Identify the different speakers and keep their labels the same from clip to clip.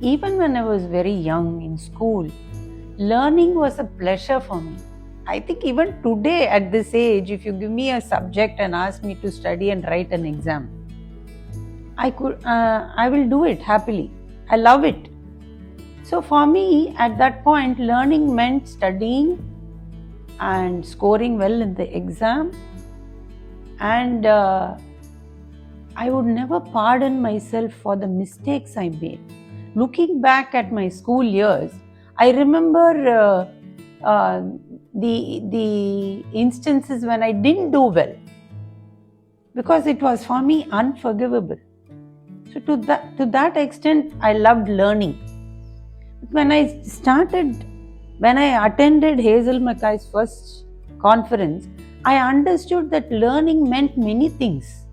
Speaker 1: Even when I was very young in school, learning was a pleasure for me. I think even today at this age, if you give me a subject and ask me to study and write an exam, I will do it happily. I love it. So for me, at that point, learning meant studying and scoring well in the exam, and I would never pardon myself for the mistakes I made. Looking back at my school years, I remember the instances when I didn't do well, because it was for me unforgivable. So to that extent, I loved learning. When I attended Hazel Mackay's first conference, I understood that learning meant many things.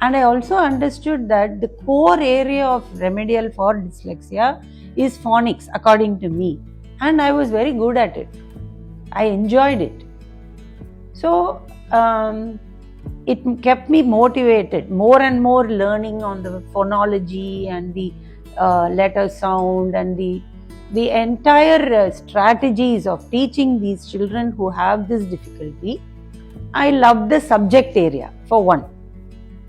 Speaker 1: And I also understood that the core area of remedial for dyslexia is phonics, according to me. And I was very good at it. I enjoyed it. So it kept me motivated, more and more learning on the phonology and the letter sound and the entire strategies of teaching these children who have this difficulty. I loved the subject area, for one.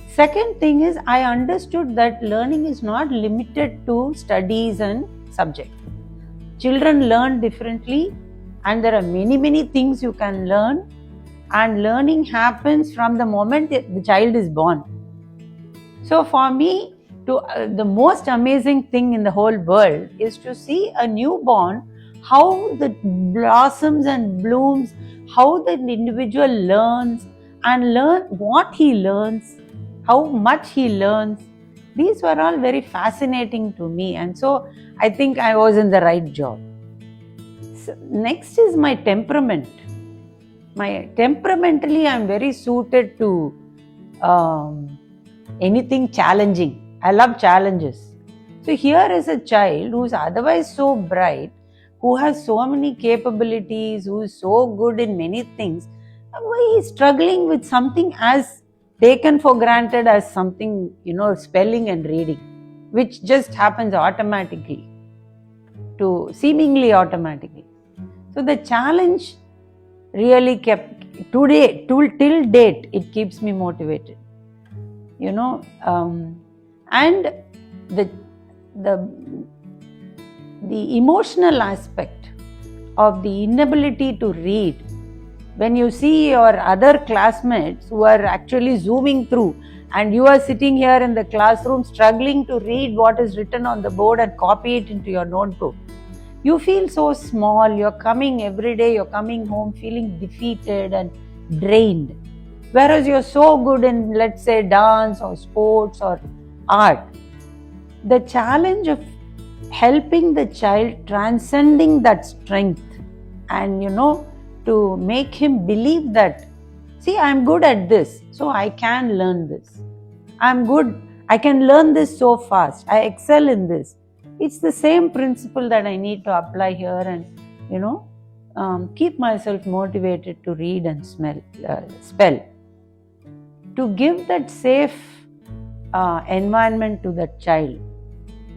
Speaker 1: Second thing is, I understood that learning is not limited to studies and subject. Children learn differently, and there are many things you can learn, and learning happens from the moment the child is born. So for me, the most amazing thing in the whole world is to see a newborn, how the blossoms and blooms, how the individual learns and learn what he learns, how much he learns. These were all very fascinating to me, and so I think I was in the right job. So next is my temperament. Temperamentally, I'm very suited to anything challenging. I love challenges. So here is a child who is otherwise so bright, who has so many capabilities, who is so good in many things. Why he is struggling with something as taken for granted as something, spelling and reading, which just happens automatically, seemingly automatically. So the challenge really kept, till date, it keeps me motivated. And the emotional aspect of the inability to read, when you see your other classmates who are actually zooming through and you are sitting here in the classroom struggling to read what is written on the board and copy it into your notebook, you feel so small. You're coming every day, you're coming home feeling defeated and drained. Whereas you're so good in, let's say, dance or sports or art. The challenge of helping the child transcending that strength and, to make him believe that, see, I'm good at this, so I can learn this. I'm good, I can learn this so fast, I excel in this. It's the same principle that I need to apply here and, keep myself motivated to read and spell. To give that safe environment to that child.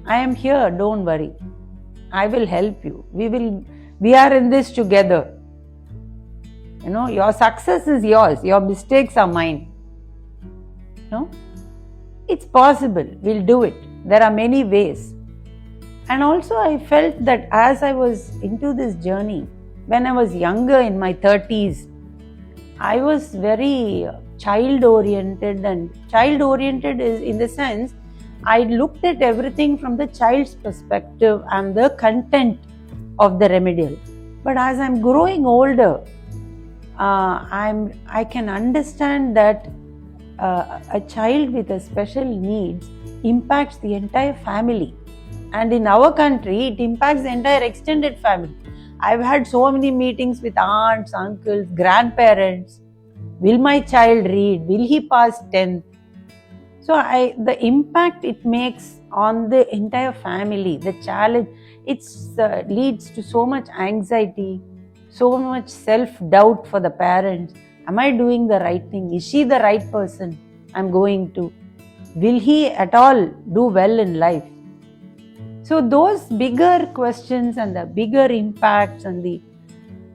Speaker 1: I am here, don't worry. I will help you. We are in this together. Your success is yours, your mistakes are mine. It's possible, we'll do it. There are many ways. And also I felt that as I was into this journey, when I was younger in my 30s, I was very child-oriented, and child-oriented is in the sense I looked at everything from the child's perspective and the content of the remedial. But as I'm growing older, I can understand that a child with a special needs impacts the entire family. And in our country, it impacts the entire extended family. I've had so many meetings with aunts, uncles, grandparents. Will my child read? Will he pass 10th? So the impact it makes on the entire family, the challenge, it leads to so much anxiety, so much self-doubt for the parents. Am I doing the right thing? Is she the right person I'm going to? Will he at all do well in life? So those bigger questions and the bigger impacts and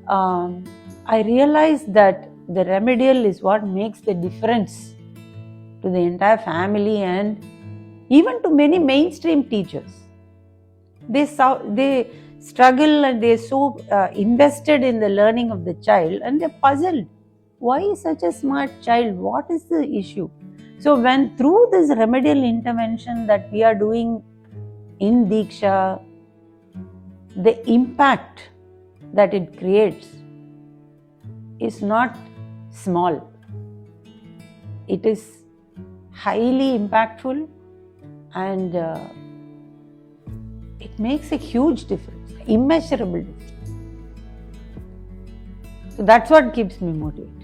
Speaker 1: I realized that the remedial is what makes the difference to the entire family and even to many mainstream teachers. They struggle and they're so invested in the learning of the child, and they're puzzled. Why is such a smart child? What is the issue? So when through this remedial intervention that we are doing in Diksha, the impact that it creates is not small. It is highly impactful, and it makes a huge difference, immeasurable difference. So that's what keeps me motivated.